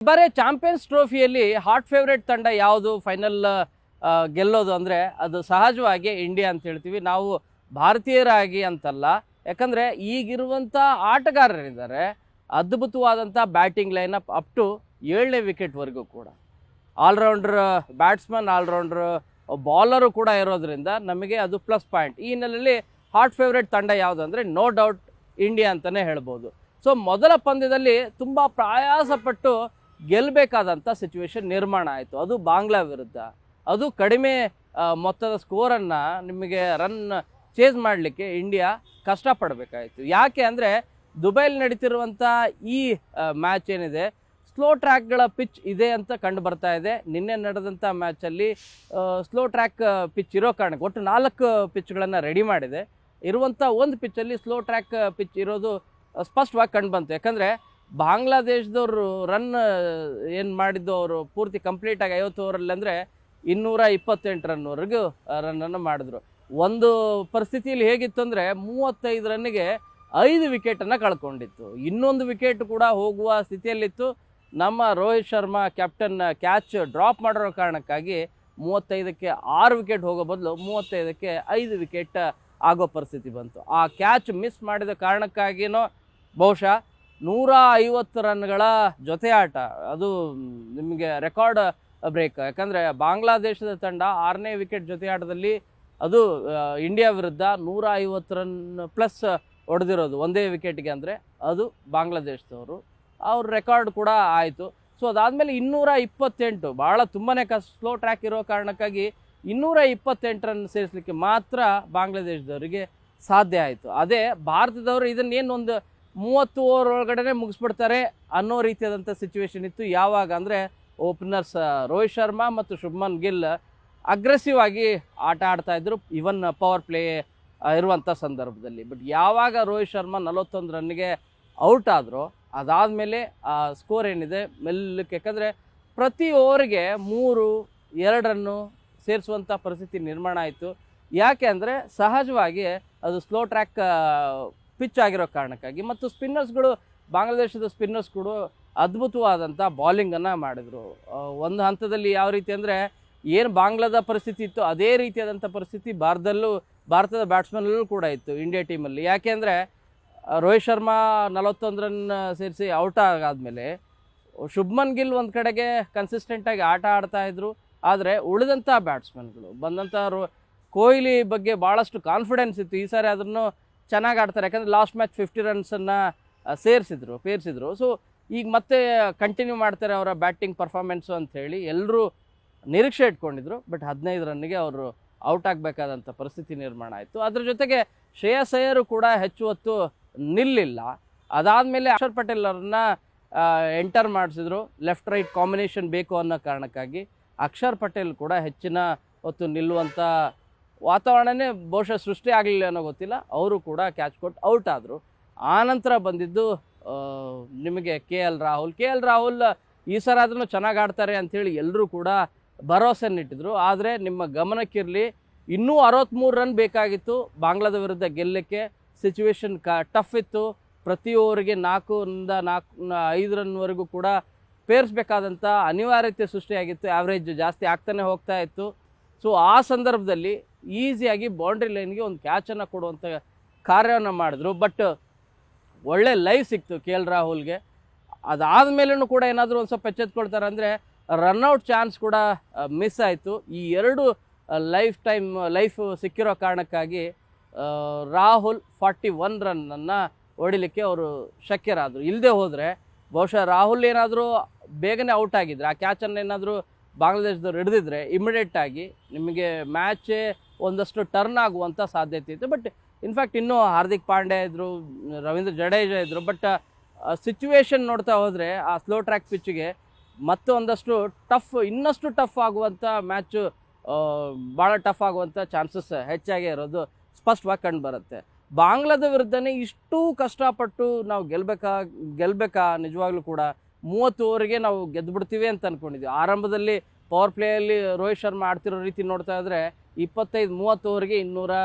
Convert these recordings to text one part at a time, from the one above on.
ಬಾರಿ champions ಟ್ರೋಫಿಯಲ್ಲಿ hot favourite ತಂಡ ಯಾವುದು ಫೈನಲ್ ಗೆಲ್ಲೋದು ಅಂದರೆ ಅದು ಸಹಜವಾಗಿ ಇಂಡಿಯಾ ಅಂತ ಹೇಳ್ತೀವಿ. ನಾವು ಭಾರತೀಯರಾಗಿ ಅಂತಲ್ಲ, ಯಾಕಂದರೆ ಈಗಿರುವಂಥ ಆಟಗಾರರಿದ್ದಾರೆ ಅದ್ಭುತವಾದಂಥ ಬ್ಯಾಟಿಂಗ್ ಲೈನಪ್ ಅಪ್ ಟು 7ನೇ ವಿಕೆಟ್ವರೆಗೂ ಕೂಡ ಆಲ್ರೌಂಡರ್ ಬ್ಯಾಟ್ಸ್ಮನ್, ಆಲ್ರೌಂಡರ್ ಬಾಲರು ಕೂಡ ಇರೋದ್ರಿಂದ ನಮಗೆ ಅದು ಪ್ಲಸ್ ಪಾಯಿಂಟ್. ಈ ಹಿನ್ನೆಲೆಯಲ್ಲಿ ಹಾಟ್ ಫೇವ್ರೇಟ್ ತಂಡ ಯಾವುದು ಅಂದರೆ ನೋ ಡೌಟ್ ಇಂಡಿಯಾ ಅಂತಲೇ ಹೇಳ್ಬೋದು. ಸೊ ಮೊದಲ ಪಂದ್ಯದಲ್ಲಿ ತುಂಬ ಪ್ರಯಾಸಪಟ್ಟು ಗೆಲ್ಲಬೇಕಾದಂಥ ಸಿಚುವೇಶನ್ ನಿರ್ಮಾಣ ಆಯಿತು, ಅದು ಬಾಂಗ್ಲಾ ವಿರುದ್ಧ. ಅದು ಕಡಿಮೆ ಮೊತ್ತದ ಸ್ಕೋರನ್ನು ನಿಮಗೆ ರನ್ ಚೇಸ್ ಮಾಡಲಿಕ್ಕೆ ಇಂಡಿಯಾ ಕಷ್ಟಪಡಬೇಕಾಯಿತು. ಯಾಕೆ ಅಂದರೆ ದುಬೈಲಿ ನಡೀತಿರುವಂಥ ಈ ಮ್ಯಾಚ್ ಏನಿದೆ ಸ್ಲೋ ಟ್ರ್ಯಾಕ್ಗಳ ಪಿಚ್ ಇದೆ ಅಂತ ಕಂಡು ಬರ್ತಾ ಇದೆ. ನಿನ್ನೆ ನಡೆದಂಥ ಮ್ಯಾಚಲ್ಲಿ ಸ್ಲೋ ಟ್ರ್ಯಾಕ್ ಪಿಚ್ ಇರೋ ಕಾರಣಕ್ಕೆ ಒಟ್ಟು 4 ಪಿಚ್ಗಳನ್ನು ರೆಡಿ ಮಾಡಿದೆ. ಇರುವಂಥ ಒಂದು ಪಿಚ್ಚಲ್ಲಿ ಸ್ಲೋ ಟ್ರ್ಯಾಕ್ ಪಿಚ್ ಇರೋದು ಸ್ಪಷ್ಟವಾಗಿ ಕಂಡು ಬಂತು. ಯಾಕಂದರೆ ಬಾಂಗ್ಲಾದೇಶದವರು ರನ್ ಏನು ಮಾಡಿದ್ದು, ಅವರು ಪೂರ್ತಿ ಕಂಪ್ಲೀಟಾಗಿ 50 ಓವರಲ್ಲಿ ಅಂದರೆ 228 ರನ್ವರೆಗೂ ರನ್ನನ್ನು ಮಾಡಿದ್ರು. ಒಂದು ಪರಿಸ್ಥಿತಿಯಲ್ಲಿ ಹೇಗಿತ್ತು ಅಂದರೆ 35 ರನ್ನಿಗೆ 5 ವಿಕೆಟನ್ನು ಕಳ್ಕೊಂಡಿತ್ತು. ಇನ್ನೊಂದು ವಿಕೆಟ್ ಕೂಡ ಹೋಗುವ ಸ್ಥಿತಿಯಲ್ಲಿತ್ತು. ನಮ್ಮ Rohit Sharma captain catch drop ಮಾಡಿರೋ ಕಾರಣಕ್ಕಾಗಿ 35ಕ್ಕೆ 6 ವಿಕೆಟ್ ಹೋಗೋ ಬದಲು 35ಕ್ಕೆ 5 ವಿಕೆಟ್ ಆಗೋ ಪರಿಸ್ಥಿತಿ ಬಂತು. ಆ ಕ್ಯಾಚ್ ಮಿಸ್ ಮಾಡಿದ ಕಾರಣಕ್ಕಾಗಿಯೋ ಬಹುಶಃ 150 ರನ್ಗಳ ಜೊತೆ ಆಟ, ಅದು ನಿಮಗೆ ರೆಕಾರ್ಡ್ ಬ್ರೇಕ್. ಯಾಕಂದರೆ ಬಾಂಗ್ಲಾದೇಶದ ತಂಡ 6ನೇ ವಿಕೆಟ್ ಜೊತೆ ಆಟದಲ್ಲಿ ಅದು ಇಂಡಿಯಾ ವಿರುದ್ಧ 150 ರನ್ ಪ್ಲಸ್ ಹೊಡೆದಿರೋದು ಒಂದೇ ವಿಕೆಟ್ಗೆ, ಅಂದರೆ ಅದು ಬಾಂಗ್ಲಾದೇಶದವರು. ಅವ್ರ ರೆಕಾರ್ಡ್ ಕೂಡ ಆಯಿತು. ಸೊ ಅದಾದಮೇಲೆ 228, ಭಾಳ ತುಂಬಾ ಸ್ಲೋ ಟ್ರ್ಯಾಕ್ ಇರೋ ಕಾರಣಕ್ಕಾಗಿ 228 ರನ್ ಸೇರಿಸಲಿಕ್ಕೆ ಮಾತ್ರ ಬಾಂಗ್ಲಾದೇಶದವರಿಗೆ ಸಾಧ್ಯ ಆಯಿತು. ಅದೇ ಭಾರತದವರು ಇದನ್ನೇನು ಒಂದು 30 ಓವರ್ ಒಳಗಡೆ ಮುಗಿಸ್ಬಿಡ್ತಾರೆ ಅನ್ನೋ ರೀತಿಯಾದಂಥ ಸಿಚುವೇಶನ್ ಇತ್ತು. ಯಾವಾಗ ಅಂದರೆ ಓಪನರ್ಸ್ ರೋಹಿತ್ ಶರ್ಮಾ ಮತ್ತು ಶುಭ್ಮನ್ ಗಿಲ್ ಅಗ್ರೆಸಿವ್ ಆಗಿ ಆಟ ಆಡ್ತಾಯಿದ್ರು, ಇವನ್ ಪವರ್ ಪ್ಲೇ ಇರುವಂಥ ಸಂದರ್ಭದಲ್ಲಿ. ಬಟ್ ಯಾವಾಗ ರೋಹಿತ್ ಶರ್ಮಾ 41 ರನ್ನಿಗೆ ಔಟ್ ಆದರೂ ಅದಾದಮೇಲೆ ಆ ಸ್ಕೋರ್ ಏನಿದೆ ಮೆಲ್ಲಕ್ಕೆ, ಯಾಕಂದರೆ ಪ್ರತಿ ಓವರ್ಗೆ 3-2 ರನ್ನು ಸೇರಿಸುವಂಥ ಪರಿಸ್ಥಿತಿ ನಿರ್ಮಾಣ ಆಯಿತು. ಯಾಕೆ ಅಂದರೆ ಸಹಜವಾಗಿ ಅದು ಸ್ಲೋ ಟ್ರ್ಯಾಕ್ ಪಿಚ್ ಆಗಿರೋ ಕಾರಣಕ್ಕಾಗಿ. ಮತ್ತು ಸ್ಪಿನ್ನರ್ಸ್ಗಳು, ಬಾಂಗ್ಲಾದೇಶದ ಸ್ಪಿನ್ನರ್ಸ್ಗಳು ಅದ್ಭುತವಾದಂಥ ಬಾಲಿಂಗನ್ನು ಮಾಡಿದರು. ಒಂದು ಹಂತದಲ್ಲಿ ಯಾವ ರೀತಿ ಅಂದರೆ ಏನು ಬಾಂಗ್ಲಾದ ಪರಿಸ್ಥಿತಿ ಇತ್ತು ಅದೇ ರೀತಿಯಾದಂಥ ಪರಿಸ್ಥಿತಿ ಭಾರತದ ಬ್ಯಾಟ್ಸ್ಮನ್ನಲ್ಲೂ ಕೂಡ ಇತ್ತು ಇಂಡಿಯಾ ಟೀಮಲ್ಲಿ. ಯಾಕೆ ಅಂದರೆ ರೋಹಿತ್ ಶರ್ಮಾ 41 ರನ್ ಸೇರಿಸಿ ಔಟ್ ಆದಮೇಲೆ ಶುಭ್ಮನ್ ಗಿಲ್ ಒಂದು ಕಡೆಗೆ ಕನ್ಸಿಸ್ಟೆಂಟಾಗಿ ಆಟ ಆಡ್ತಾಯಿದ್ರು. ಆದರೆ ಉಳಿದಂಥ ಬ್ಯಾಟ್ಸ್ಮನ್ಗಳು ಬಂದಂಥ ಕೊಹ್ಲಿ ಬಗ್ಗೆ ಭಾಳಷ್ಟು ಕಾನ್ಫಿಡೆನ್ಸ್ ಇತ್ತು, ಈ ಸಾರಿ ಅದನ್ನು ಚೆನ್ನಾಗಿ ಆಡ್ತಾರೆ. ಯಾಕಂದರೆ ಲಾಸ್ಟ್ ಮ್ಯಾಚ್ 50 ರನ್ಸನ್ನು ಪೇರಿಸಿದ್ರು. ಸೊ ಈಗ ಮತ್ತೆ ಕಂಟಿನ್ಯೂ ಮಾಡ್ತಾರೆ ಅವರ ಬ್ಯಾಟಿಂಗ್ ಪರ್ಫಾರ್ಮೆನ್ಸು ಅಂಥೇಳಿ ಎಲ್ಲರೂ ನಿರೀಕ್ಷೆ ಇಟ್ಕೊಂಡಿದ್ರು. ಬಟ್ 15 ರನ್ನಿಗೆ ಅವರು ಔಟ್ ಆಗಬೇಕಾದಂಥ ಪರಿಸ್ಥಿತಿ ನಿರ್ಮಾಣ ಆಯಿತು. ಅದ್ರ ಜೊತೆಗೆ ಶ್ರೇಯಸ್ ಅಯ್ಯರು ಕೂಡ ಹೆಚ್ಚು ಹೊತ್ತು ನಿಲ್ಲಿಲ್ಲ. ಅದಾದಮೇಲೆ ಅಕ್ಷರ್ ಪಟೇಲ್ ಅವ್ರನ್ನ ಎಂಟರ್ ಮಾಡಿಸಿದ್ರು, ಲೆಫ್ಟ್ ರೈಟ್ ಕಾಂಬಿನೇಷನ್ ಬೇಕು ಅನ್ನೋ ಕಾರಣಕ್ಕಾಗಿ. ಅಕ್ಷರ್ ಪಟೇಲ್ ಕೂಡ ಹೆಚ್ಚಿನ ಹೊತ್ತು ನಿಲ್ಲುವಂಥ ವಾತಾವರಣನೇ ಬಹುಶಃ ಸೃಷ್ಟಿ ಆಗಲಿಲ್ಲ ಅನ್ನೋ ಗೊತ್ತಿಲ್ಲ, ಅವರು ಕೂಡ ಕ್ಯಾಚ್ ಕೊಟ್ಟು ಔಟ್ ಆದರು. ಆನಂತರ ಬಂದಿದ್ದು ನಿಮಗೆ ಕೆ ಎಲ್ ರಾಹುಲ್ ಈ ಸಲ ಆದ್ರೂ ಚೆನ್ನಾಗಿ ಆಡ್ತಾರೆ ಅಂಥೇಳಿ ಎಲ್ಲರೂ ಕೂಡ ಭರವಸೆನಿಟ್ಟಿದ್ರು. ಆದರೆ ನಿಮ್ಮ ಗಮನಕ್ಕಿರಲಿ, ಇನ್ನೂ 63 ರನ್ ಬೇಕಾಗಿತ್ತು ಬಾಂಗ್ಲಾದ ವಿರುದ್ಧ ಗೆಲ್ಲಕ್ಕೆ. ಸಿಚುವೇಶನ್ ಟಫ್ ಇತ್ತು. ಪ್ರತಿ ಓವರಿಗೆ 4-5 ರನ್ವರೆಗೂ ಕೂಡ ಪೇರಿಸಬೇಕಾದಂಥ ಅನಿವಾರ್ಯತೆ ಸೃಷ್ಟಿಯಾಗಿತ್ತು. ಆ್ಯಾವ್ರೇಜ್ ಜಾಸ್ತಿ ಆಗ್ತಾನೆ ಹೋಗ್ತಾ ಇತ್ತು. ಸೊ ಆ ಸಂದರ್ಭದಲ್ಲಿ ಈಸಿಯಾಗಿ ಬೌಂಡ್ರಿ ಲೈನ್ಗೆ ಒಂದು ಕ್ಯಾಚನ್ನು ಕೊಡುವಂಥ ಕಾರ್ಯವನ್ನು ಮಾಡಿದ್ರು. ಬಟ್ ಒಳ್ಳೆ ಲೈವ್ ಸಿಕ್ತು ಕೆ ಎಲ್ ರಾಹುಲ್ಗೆ. ಅದಾದಮೇಲೂ ಕೂಡ ಏನಾದರೂ ಒಂದು ಸ್ವಲ್ಪ ಎಚ್ಚೆತ್ಕೊಳ್ತಾರೆ ಅಂದರೆ ರನ್ಔಟ್ ಚಾನ್ಸ್ ಕೂಡ ಮಿಸ್ ಆಯಿತು. ಈ 2 ಲೈಫ್ ಸಿಕ್ಕಿರೋ ಕಾರಣಕ್ಕಾಗಿ ರಾಹುಲ್ 41 ರನ್ನನ್ನು ಹೊಡಿಲಿಕ್ಕೆ ಅವರು ಶಕ್ಯರಾದರು. ಇಲ್ಲದೆ ಹೋದರೆ ಬಹುಶಃ ರಾಹುಲ್ ಏನಾದರೂ ಬೇಗನೆ ಔಟ್ ಆಗಿದ್ದರೆ, ಆ ಕ್ಯಾಚನ್ನು ಏನಾದರೂ ಬಾಂಗ್ಲಾದೇಶದವ್ರು ಹಿಡಿದಿದ್ರೆ ಇಮಿಡಿಯೇಟಾಗಿ ನಿಮಗೆ ಮ್ಯಾಚೇ ಒಂದಷ್ಟು ಟರ್ನ್ ಆಗುವಂಥ ಸಾಧ್ಯತೆ ಇತ್ತು. ಬಟ್ ಇನ್ಫ್ಯಾಕ್ಟ್ ಇನ್ನೂ ಹಾರ್ದಿಕ್ ಪಾಂಡ್ಯ ಇದ್ದರು, ರವೀಂದ್ರ ಜಡೇಜಾ ಇದ್ದರು. ಬಟ್ ಸಿಚುವೇಶನ್ ನೋಡ್ತಾ ಹೋದರೆ ಆ ಸ್ಲೋ ಟ್ರ್ಯಾಕ್ ಪಿಚ್ಗೆ ಮತ್ತೆ ಒಂದಷ್ಟು ಇನ್ನಷ್ಟು ಟಫ್ ಆಗುವಂಥ ಮ್ಯಾಚು, ಭಾಳ ಟಫ್ ಆಗುವಂಥ ಚಾನ್ಸಸ್ ಹೆಚ್ಚಾಗೇ ಇರೋದು ಸ್ಪಷ್ಟವಾಗಿ ಕಂಡು ಬರುತ್ತೆ. ಬಾಂಗ್ಲಾದ ವಿರುದ್ಧನೇ ಇಷ್ಟು ಕಷ್ಟಪಟ್ಟು ನಾವು ಗೆಲ್ಲಬೇಕಾ ನಿಜವಾಗ್ಲೂ ಕೂಡ 30 ಓವರಿಗೆ ನಾವು ಗೆದ್ದುಬಿಡ್ತೀವಿ ಅಂತ ಅಂದ್ಕೊಂಡಿದ್ವಿ. ಆರಂಭದಲ್ಲಿ ಪವರ್ ಪ್ಲೇಯಲ್ಲಿ ರೋಹಿತ್ ಶರ್ಮಾ ಆಡ್ತಿರೋ ರೀತಿ ನೋಡ್ತಾ ಇದ್ದರೆ 25-30 ಓವರಿಗೆ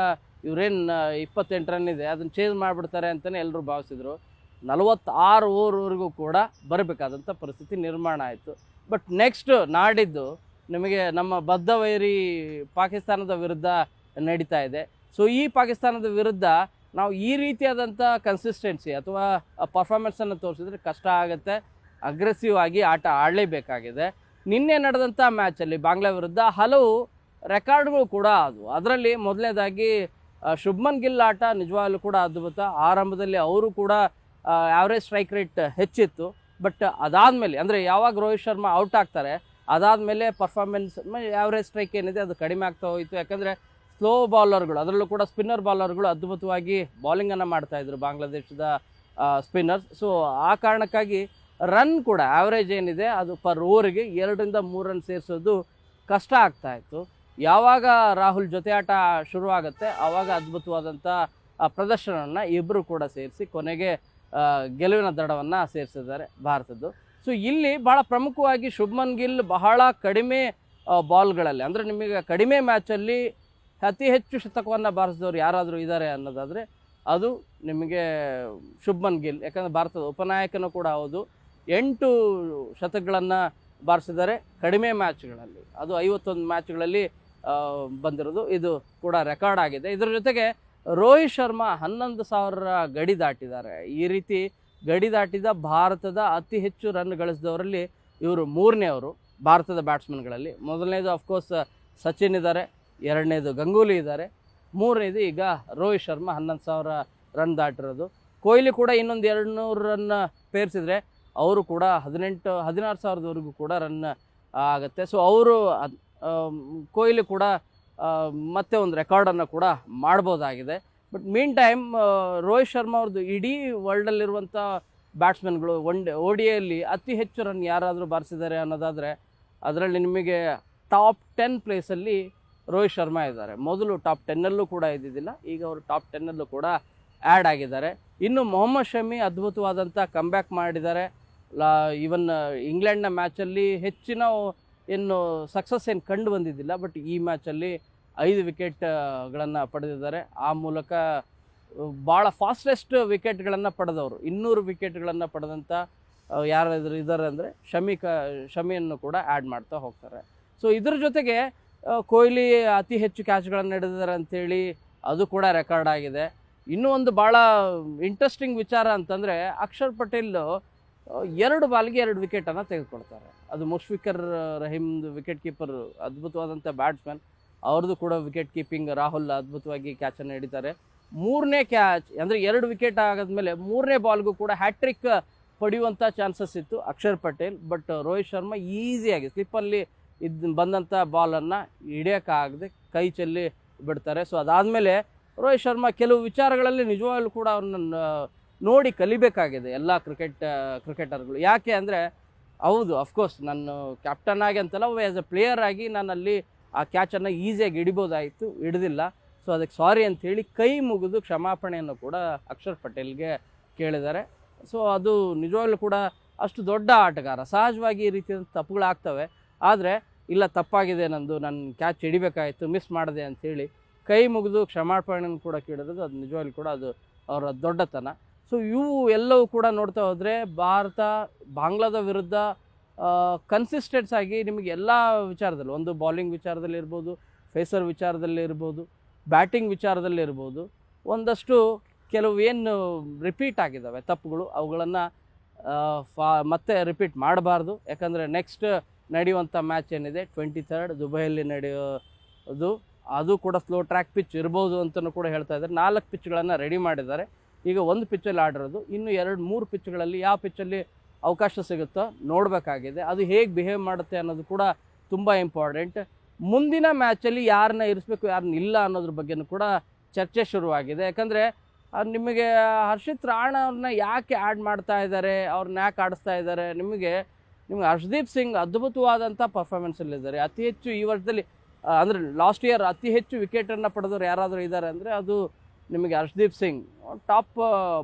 ಇವರೇನು 28 ರನ್ ಇದೆ ಅದನ್ನು ಚೇಂಜ್ ಮಾಡಿಬಿಡ್ತಾರೆ ಅಂತಲೇ ಎಲ್ಲರೂ ಭಾವಿಸಿದರು. 46 ಓವರ್ವರೆಗೂ ಕೂಡ ಬರಬೇಕಾದಂಥ ಪರಿಸ್ಥಿತಿ ನಿರ್ಮಾಣ ಆಯಿತು. ಬಟ್ ನೆಕ್ಸ್ಟ್ ನಾಡಿದ್ದು ನಿಮಗೆ ನಮ್ಮ ಬದ್ಧವೈರಿ ಪಾಕಿಸ್ತಾನದ ವಿರುದ್ಧ ನಡೀತಾ ಇದೆ. ಸೊ ಈ ಪಾಕಿಸ್ತಾನದ ವಿರುದ್ಧ ನಾವು ಈ ರೀತಿಯಾದಂಥ ಕನ್ಸಿಸ್ಟೆನ್ಸಿ ಅಥವಾ ಪರ್ಫಾರ್ಮೆನ್ಸನ್ನು ತೋರಿಸಿದ್ರೆ ಕಷ್ಟ ಆಗುತ್ತೆ. ಅಗ್ರೆಸಿವ್ ಆಗಿ ಆಟ ಆಡಲೇಬೇಕಾಗಿದೆ. ನಿನ್ನೆ ನಡೆದಂಥ ಮ್ಯಾಚಲ್ಲಿ ಬಾಂಗ್ಲಾ ವಿರುದ್ಧ ಹಲವು ರೆಕಾರ್ಡ್ಗಳು ಕೂಡ ಆದವು. ಅದರಲ್ಲಿ ಮೊದಲನೇದಾಗಿ ಶುಭ್ಮನ್ ಗಿಲ್ ಆಟ ನಿಜವಾಗ್ಲೂ ಕೂಡ ಅದ್ಭುತ. ಆರಂಭದಲ್ಲಿ ಅವರು ಕೂಡ ಆ್ಯಾವ್ರೇಜ್ ಸ್ಟ್ರೈಕ್ ರೇಟ್ ಹೆಚ್ಚಿತ್ತು. ಬಟ್ ಅದಾದಮೇಲೆ ಅಂದರೆ ಯಾವಾಗ ರೋಹಿತ್ ಶರ್ಮಾ ಔಟ್ ಆಗ್ತಾರೆ ಅದಾದಮೇಲೆ ಪರ್ಫಾರ್ಮೆನ್ಸ್ ಆ್ಯಾವ್ರೇಜ್ ಸ್ಟ್ರೈಕ್ ಏನಿದೆ ಅದು ಕಡಿಮೆ ಆಗ್ತಾ ಹೋಯಿತು. ಯಾಕಂದರೆ ಸ್ಲೋ ಬಾಲರ್ಗಳು, ಅದರಲ್ಲೂ ಕೂಡ ಸ್ಪಿನ್ನರ್ ಬಾಲರ್ಗಳು ಅದ್ಭುತವಾಗಿ ಬಾಲಿಂಗನ್ನು ಮಾಡ್ತಾಯಿದ್ರು ಬಾಂಗ್ಲಾದೇಶದ ಸ್ಪಿನ್ನರ್ಸ್. ಸೊ ಆ ಕಾರಣಕ್ಕಾಗಿ ರನ್ ಕೂಡ ಆ್ಯಾವ್ರೇಜ್ ಏನಿದೆ ಅದು ಪರ್ ಓವರಿಗೆ 2 ರಿಂದ 3 ರನ್ ಸೇರಿಸೋದು ಕಷ್ಟ ಆಗ್ತಾಯಿತ್ತು. ಯಾವಾಗ ರಾಹುಲ್ ಜೊತೆ ಆಟ ಶುರುವಾಗುತ್ತೆ ಆವಾಗ ಅದ್ಭುತವಾದಂಥ ಪ್ರದರ್ಶನವನ್ನು ಇಬ್ಬರು ಕೂಡ ಸೇರಿಸಿ ಕೊನೆಗೆ ಗೆಲುವಿನ ದಡವನ್ನು ಸೇರಿಸಿದ್ದಾರೆ ಭಾರತದ್ದು. ಸೊ ಇಲ್ಲಿ ಭಾಳ ಪ್ರಮುಖವಾಗಿ ಶುಭ್ಮನ್ ಗಿಲ್ ಬಹಳ ಕಡಿಮೆ ಬಾಲ್ಗಳಲ್ಲಿ, ಅಂದರೆ ನಿಮಗೆ ಕಡಿಮೆ ಮ್ಯಾಚಲ್ಲಿ ಅತಿ ಹೆಚ್ಚು ಶತಕವನ್ನು ಬಾರಿಸಿದವರು ಯಾರಾದರೂ ಇದ್ದಾರೆ ಅನ್ನೋದಾದರೆ ಅದು ನಿಮಗೆ ಶುಭ್ಮನ್ ಗಿಲ್. ಯಾಕಂದರೆ ಭಾರತದ ಉಪನಾಯಕನೂ ಕೂಡ ಹೌದು. 8 ಶತಕಗಳನ್ನು ಬಾರಿಸಿದ್ದಾರೆ ಕಡಿಮೆ ಮ್ಯಾಚ್ಗಳಲ್ಲಿ. ಅದು 51 ಮ್ಯಾಚ್ಗಳಲ್ಲಿ ಬಂದಿರೋದು. ಇದು ಕೂಡ ರೆಕಾರ್ಡ್ ಆಗಿದೆ. ಇದರ ಜೊತೆಗೆ ರೋಹಿತ್ ಶರ್ಮಾ 11,000 ಗಡಿ ದಾಟಿದ್ದಾರೆ. ಈ ರೀತಿ ಗಡಿ ದಾಟಿದ ಭಾರತದ ಅತಿ ಹೆಚ್ಚು ರನ್ ಗಳಿಸಿದವರಲ್ಲಿ ಇವರು 3ನೇವರು ಭಾರತದ ಬ್ಯಾಟ್ಸ್ಮನ್ಗಳಲ್ಲಿ. ಮೊದಲನೇದು ಅಫ್ಕೋರ್ಸ್ ಸಚಿನ್ ಇದ್ದಾರೆ, 2ನೇದು ಗಂಗೂಲಿ ಇದ್ದಾರೆ, 3ನೇದು ಈಗ ರೋಹಿತ್ ಶರ್ಮಾ 11,000 ರನ್ ದಾಟಿರೋದು. ಕೊಹ್ಲಿ ಕೂಡ ಇನ್ನೊಂದು 200 ರನ್ ಪೇರಿಸಿದ್ರೆ ಅವರು ಕೂಡ 16,000ವರೆಗೂ ಕೂಡ ರನ್ ಆಗುತ್ತೆ. ಸೊ ಅವರು ಕೊಹ್ಲಿ ಕೂಡ ಮತ್ತೆ ಒಂದು ರೆಕಾರ್ಡನ್ನು ಕೂಡ ಮಾಡ್ಬೋದಾಗಿದೆ. But meantime Rohit Sharma ಅವ್ರದ್ದು ಇಡೀ ವರ್ಲ್ಡಲ್ಲಿರುವಂಥ ಬ್ಯಾಟ್ಸ್ಮನ್ಗಳು ODIಯಲ್ಲಿ ಅತಿ ಹೆಚ್ಚು ರನ್ ಯಾರಾದರೂ ಬಾರಿಸಿದ್ದಾರೆ ಅನ್ನೋದಾದರೆ ಅದರಲ್ಲಿ ನಿಮಗೆ ಟಾಪ್ 10 ಪ್ಲೇಸಲ್ಲಿ ರೋಹಿತ್ ಶರ್ಮಾ ಇದ್ದಾರೆ. ಮೊದಲು ಟಾಪ್ 10ನಲ್ಲೂ ಕೂಡ ಇದ್ದಿದ್ದಿಲ್ಲ, ಈಗ ಅವರು ಟಾಪ್ 10ನಲ್ಲೂ ಕೂಡ ಆ್ಯಡ್ ಆಗಿದ್ದಾರೆ. ಇನ್ನು ಮೊಹಮ್ಮದ್ ಶಮಿ ಅದ್ಭುತವಾದಂಥ ಕಂಬ್ಯಾಕ್ ಮಾಡಿದ್ದಾರೆ. ಈವನ್ ಇಂಗ್ಲೆಂಡ್ನ ಮ್ಯಾಚಲ್ಲಿ ಹೆಚ್ಚಿನ ಏನು ಸಕ್ಸಸ್ ಏನು ಕಂಡು ಬಂದಿದ್ದಿಲ್ಲ, ಬಟ್ ಈ ಮ್ಯಾಚಲ್ಲಿ 5 ವಿಕೆಟ್ಗಳನ್ನು ಪಡೆದಿದ್ದಾರೆ. ಆ ಮೂಲಕ ಭಾಳ ಫಾಸ್ಟೆಸ್ಟ್ ವಿಕೆಟ್ಗಳನ್ನು ಪಡೆದವರು, 200 ವಿಕೆಟ್ಗಳನ್ನು ಪಡೆದಂಥ ಯಾರಾದರೂ ಇದ್ದಾರೆ ಅಂದರೆ ಶಮಿಯನ್ನು ಕೂಡ ಆ್ಯಡ್ ಮಾಡ್ತಾ ಹೋಗ್ತಾರೆ. ಸೊ ಇದ್ರ ಜೊತೆಗೆ ಕೊಹ್ಲಿ ಅತಿ ಹೆಚ್ಚು ಕ್ಯಾಚ್ಗಳನ್ನು ಹಿಡಿದಿದ್ದಾರೆ ಅಂಥೇಳಿ ಅದು ಕೂಡ ರೆಕಾರ್ಡ್ ಆಗಿದೆ. ಇನ್ನೂ ಒಂದು ಭಾಳ ಇಂಟ್ರೆಸ್ಟಿಂಗ್ ವಿಚಾರ ಅಂತಂದರೆ ಅಕ್ಷರ್ ಪಟೇಲ್ 2 ಬಾಲ್ಗೆ 2 ವಿಕೆಟನ್ನು ತೆಗೆದುಕೊಳ್ತಾರೆ. ಅದು ಮುಷ್ಫಿಕರ್ ರಹೀಮ್ದು ವಿಕೆಟ್ ಕೀಪರ್, ಅದ್ಭುತವಾದಂಥ ಬ್ಯಾಟ್ಸ್ಮನ್, ಅವ್ರದ್ದು ಕೂಡ ವಿಕೆಟ್ ಕೀಪಿಂಗ್. ರಾಹುಲ್ ಅದ್ಭುತವಾಗಿ ಕ್ಯಾಚನ್ನು ಹಿಡಿತಾರೆ. 3ನೇ ಕ್ಯಾಚ್ ಅಂದರೆ 2 ವಿಕೆಟ್ ಆಗಾದ್ಮೇಲೆ 3ನೇ ಬಾಲ್ಗೂ ಕೂಡ ಹ್ಯಾಟ್ರಿಕ್ ಪಡೆಯುವಂಥ ಚಾನ್ಸಸ್ ಇತ್ತು ಅಕ್ಷರ್ ಪಟೇಲ್. ಬಟ್ ರೋಹಿತ್ ಶರ್ಮಾ ಈಸಿಯಾಗಿ ಸ್ಲಿಪ್ಪಲ್ಲಿ ಬಂದಂಥ ಬಾಲನ್ನು ಹಿಡಿಯೋಕ್ಕಾಗದೆ ಕೈ ಚೆಲ್ಲಿ ಬಿಡ್ತಾರೆ. ಸೊ ಅದಾದಮೇಲೆ ರೋಹಿತ್ ಶರ್ಮಾ ಕೆಲವು ವಿಚಾರಗಳಲ್ಲಿ ನಿಜವಾಗ್ಲೂ ಕೂಡ ಅವ್ರನ್ನ ನೋಡಿ ಕಲಿಬೇಕಾಗಿದೆ ಎಲ್ಲ ಕ್ರಿಕೆಟರ್ಗಳು. ಯಾಕೆ ಅಂದರೆ ಹೌದು, ಅಫ್ಕೋರ್ಸ್ ನಾನು ಕ್ಯಾಪ್ಟನ್ ಆಗಿ ಅಂತಲ್ಲ, ಆ್ಯಸ್ ಎ ಪ್ಲೇಯರ್ ಆಗಿ ನಾನು ಅಲ್ಲಿ ಆ ಕ್ಯಾಚನ್ನು ಈಸಿಯಾಗಿ ಹಿಡಿಬೋದಾಯಿತು, ಹಿಡಿದಿಲ್ಲ. ಸೊ ಅದಕ್ಕೆ ಸಾರಿ ಅಂಥೇಳಿ ಕೈ ಮುಗಿದು ಕ್ಷಮಾಪಣೆಯನ್ನು ಕೂಡ ಅಕ್ಷರ್ ಪಟೇಲ್ಗೆ ಕೇಳಿದ್ದಾರೆ. ಸೊ ಅದು ನಿಜವಾಗ್ಲೂ ಕೂಡ ಅಷ್ಟು ದೊಡ್ಡ ಆಟಗಾರ, ಸಹಜವಾಗಿ ಈ ರೀತಿಯ ತಪ್ಪುಗಳಾಗ್ತವೆ. ಆದರೆ ಇಲ್ಲ, ತಪ್ಪಾಗಿದೆ ನಂದು, ನಾನು ಕ್ಯಾಚ್ ಹಿಡಿಬೇಕಾಯಿತು, ಮಿಸ್ ಮಾಡಿದೆ ಅಂಥೇಳಿ ಕೈ ಮುಗಿದು ಕ್ಷಮಾಪಣೆಯನ್ನು ಕೂಡ ಕೇಳಿರೋದು ಅದು ನಿಜವಾಗ್ಲೂ ಕೂಡ ಅದು ಅವರ ದೊಡ್ಡತನ. ಸೊ ಇವು ಎಲ್ಲವೂ ಕೂಡ ನೋಡ್ತಾ ಹೋದರೆ ಭಾರತ ಬಾಂಗ್ಲಾದ ವಿರುದ್ಧ ಕನ್ಸಿಸ್ಟೆನ್ಸ್ ಆಗಿ ನಿಮಗೆ ಎಲ್ಲ ವಿಚಾರದಲ್ಲೂ, ಒಂದು ಬಾಲಿಂಗ್ ವಿಚಾರದಲ್ಲಿ ಇರ್ಬೋದು, ಫೇಸರ್ ವಿಚಾರದಲ್ಲಿ ಇರ್ಬೋದು, ಬ್ಯಾಟಿಂಗ್ ವಿಚಾರದಲ್ಲಿ ಇರ್ಬೋದು, ಒಂದಷ್ಟು ಕೆಲವು ಏನು ರಿಪೀಟ್ ಆಗಿದ್ದಾವೆ ತಪ್ಪುಗಳು, ಅವುಗಳನ್ನು ಮತ್ತೆ ರಿಪೀಟ್ ಮಾಡಬಾರ್ದು. ಯಾಕಂದರೆ ನೆಕ್ಸ್ಟ್ ನಡೆಯುವಂಥ ಮ್ಯಾಚ್ ಏನಿದೆ 23rd ದುಬೈಯಲ್ಲಿ ನಡೆಯೋದು, ಅದು ಕೂಡ ಸ್ಲೋ ಟ್ರ್ಯಾಕ್ ಪಿಚ್ ಇರ್ಬೋದು ಅಂತಲೂ ಕೂಡ ಹೇಳ್ತಾ ಇದ್ದಾರೆ. 4 ಪಿಚ್ಗಳನ್ನು ರೆಡಿ ಮಾಡಿದ್ದಾರೆ. ಈಗ 1 ಪಿಚ್ಚಲ್ಲಿ ಆಡಿರೋದು, ಇನ್ನು 2-3 ಪಿಚ್ಗಳಲ್ಲಿ ಯಾವ ಪಿಚ್ಚಲ್ಲಿ ಅವಕಾಶ ಸಿಗುತ್ತೋ ನೋಡಬೇಕಾಗಿದೆ. ಅದು ಹೇಗೆ ಬಿಹೇವ್ ಮಾಡುತ್ತೆ ಅನ್ನೋದು ಕೂಡ ತುಂಬ ಇಂಪಾರ್ಟೆಂಟ್. ಮುಂದಿನ ಮ್ಯಾಚಲ್ಲಿ ಯಾರನ್ನ ಇರಿಸ್ಬೇಕು ಯಾರನ್ನ ಇಲ್ಲ ಅನ್ನೋದ್ರ ಬಗ್ಗೆನೂ ಕೂಡ ಚರ್ಚೆ ಶುರುವಾಗಿದೆ. ಯಾಕಂದರೆ ನಿಮಗೆ ಹರ್ಷಿತ್ ರಾಣಾ ಅವ್ರನ್ನ ಯಾಕೆ ಆ್ಯಡ್ ಮಾಡ್ತಾ ಇದ್ದಾರೆ, ಅವ್ರನ್ನ ಯಾಕೆ ಆಡಿಸ್ತಾ ಇದ್ದಾರೆ, ನಿಮಗೆ ಹರ್ಷದೀಪ್ ಸಿಂಗ್ ಅದ್ಭುತವಾದಂಥ ಪರ್ಫಾರ್ಮೆನ್ಸಲ್ಲಿದ್ದಾರೆ. ಅತಿ ಹೆಚ್ಚು ಈ ವರ್ಷದಲ್ಲಿ ಅಂದರೆ ಲಾಸ್ಟ್ ಇಯರ್ ಅತಿ ಹೆಚ್ಚು ವಿಕೆಟನ್ನು ಪಡೆದವರು ಯಾರಾದರೂ ಇದ್ದಾರೆ ಅಂದರೆ ಅದು ನಿಮಗೆ ಹರ್ಷದೀಪ್ ಸಿಂಗ್, ಟಾಪ್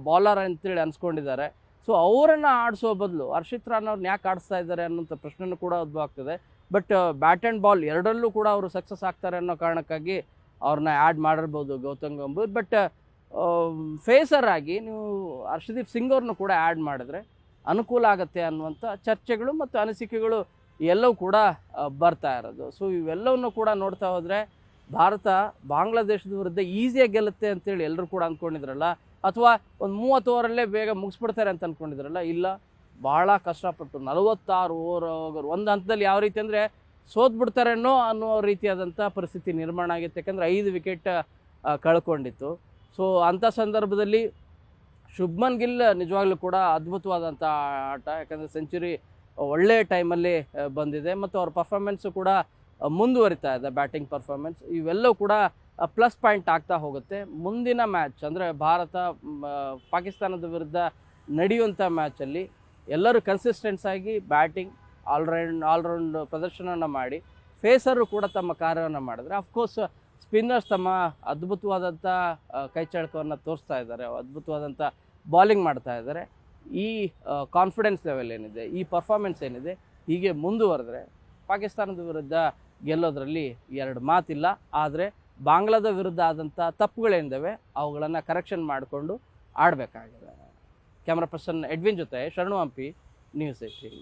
ಬಾಲರ್ ಅಂತೇಳಿ ಅನ್ಸ್ಕೊಂಡಿದ್ದಾರೆ. ಸೊ ಅವರನ್ನು ಆಡಿಸೋ ಬದಲು ಹರ್ಷಿತ್ ರಾಣಾ ಅವ್ರನ್ನ ಯಾಕೆ ಆಡಿಸ್ತಾ ಇದ್ದಾರೆ ಅನ್ನೋಂಥ ಪ್ರಶ್ನೆನೂ ಕೂಡ ಉದ್ಭವ ಆಗ್ತದೆ. ಬಟ್ ಬ್ಯಾಟ್ ಆ್ಯಂಡ್ ಬಾಲ್ ಎರಡರಲ್ಲೂ ಕೂಡ ಅವರು ಸಕ್ಸಸ್ ಆಗ್ತಾರೆ ಅನ್ನೋ ಕಾರಣಕ್ಕಾಗಿ ಅವ್ರನ್ನ ಆ್ಯಡ್ ಮಾಡಿರ್ಬೋದು ಗೌತಮ್ ಗಂಭೀರ್. ಬಟ್ ಫೇಸರ್ ಆಗಿ ನೀವು ಹರ್ಷದೀಪ್ ಸಿಂಗ್ ಅವ್ರನ್ನ ಕೂಡ ಆ್ಯಡ್ ಮಾಡಿದ್ರೆ ಅನುಕೂಲ ಆಗುತ್ತೆ ಅನ್ನುವಂಥ ಚರ್ಚೆಗಳು ಮತ್ತು ಅನಿಸಿಕೆಗಳು ಎಲ್ಲವೂ ಕೂಡ ಬರ್ತಾ ಇರೋದು. ಸೊ ಇವೆಲ್ಲವನ್ನು ಕೂಡ ನೋಡ್ತಾ ಹೋದರೆ ಭಾರತ ಬಾಂಗ್ಲಾದೇಶದ ವಿರುದ್ಧ ಈಸಿಯಾಗಿ ಗೆಲ್ಲುತ್ತೆ ಅಂತೇಳಿ ಎಲ್ಲರೂ ಕೂಡ ಅಂದ್ಕೊಂಡಿದ್ರಲ್ಲ, ಅಥವಾ ಒಂದು 30 ಓವರಲ್ಲೇ ಬೇಗ ಮುಗಿಸ್ಬಿಡ್ತಾರೆ ಅಂತ ಅಂದ್ಕೊಂಡಿದ್ರಲ್ಲ, ಇಲ್ಲ ಭಾಳ ಕಷ್ಟಪಟ್ಟು 46 ಓವರ್ ಒಂದು ಹಂತದಲ್ಲಿ ಯಾವ ರೀತಿ ಅಂದರೆ ಸೋತ್ಬಿಡ್ತಾರೇನೋ ಅನ್ನೋ ರೀತಿಯಾದಂಥ ಪರಿಸ್ಥಿತಿ ನಿರ್ಮಾಣ ಆಗಿತ್ತು. ಯಾಕಂದರೆ 5 ವಿಕೆಟ್ ಕಳ್ಕೊಂಡಿತ್ತು. ಸೊ ಅಂಥ ಸಂದರ್ಭದಲ್ಲಿ ಶುಭ್ಮನ್ ಗಿಲ್ ನಿಜವಾಗ್ಲೂ ಕೂಡ ಅದ್ಭುತವಾದಂಥ ಆಟ, ಯಾಕಂದರೆ ಸೆಂಚುರಿ ಒಳ್ಳೆಯ ಟೈಮಲ್ಲಿ ಬಂದಿದೆ ಮತ್ತು ಅವ್ರ ಪರ್ಫಾರ್ಮೆನ್ಸು ಕೂಡ ಮುಂದುವರಿತಾ ಇದೆ, ಬ್ಯಾಟಿಂಗ್ ಪರ್ಫಾರ್ಮೆನ್ಸ್. ಇವೆಲ್ಲವೂ ಕೂಡ ಪ್ಲಸ್ ಪಾಯಿಂಟ್ ಆಗ್ತಾ ಹೋಗುತ್ತೆ. ಮುಂದಿನ ಮ್ಯಾಚ್ ಅಂದರೆ ಭಾರತ ಪಾಕಿಸ್ತಾನದ ವಿರುದ್ಧ ನಡೆಯುವಂಥ ಮ್ಯಾಚಲ್ಲಿ ಎಲ್ಲರೂ ಕನ್ಸಿಸ್ಟೆನ್ಸ್ ಆಗಿ ಬ್ಯಾಟಿಂಗ್ ಆಲ್ರೌಂಡ್ ಪ್ರದರ್ಶನವನ್ನು ಮಾಡಿ ಫೇಸರು ಕೂಡ ತಮ್ಮ ಕಾರ್ಯವನ್ನು ಮಾಡಿದ್ರೆ, ಅಫ್ಕೋರ್ಸ್ ಸ್ಪಿನ್ನರ್ಸ್ ತಮ್ಮ ಅದ್ಭುತವಾದಂಥ ಕೈಚಳಕವನ್ನು ತೋರಿಸ್ತಾ ಇದ್ದಾರೆ, ಅದ್ಭುತವಾದಂಥ ಬಾಲಿಂಗ್ ಮಾಡ್ತಾ ಇದ್ದಾರೆ. ಈ ಕಾನ್ಫಿಡೆನ್ಸ್ ಲೆವೆಲ್ ಏನಿದೆ, ಈ ಪರ್ಫಾರ್ಮೆನ್ಸ್ ಏನಿದೆ, ಹೀಗೆ ಮುಂದುವರೆದ್ರೆ ಪಾಕಿಸ್ತಾನದ ವಿರುದ್ಧ ಗೆಲ್ಲೋದ್ರಲ್ಲಿ 2 ಮಾತಿಲ್ಲ. ಆದರೆ ಬಾಂಗ್ಲಾದ ವಿರುದ್ಧ ಆದಂಥ ತಪ್ಪುಗಳೇನಿದ್ದಾವೆ ಅವುಗಳನ್ನು ಕರೆಕ್ಷನ್ ಮಾಡಿಕೊಂಡು ಆಡಬೇಕಾಗಿದೆ. ಕ್ಯಾಮ್ರಾ ಪರ್ಸನ್ ಎಡ್ವಿನ್ ಜೊತೆ ಶರಣು ಹಂಪಿ, ನ್ಯೂಸ್ 18.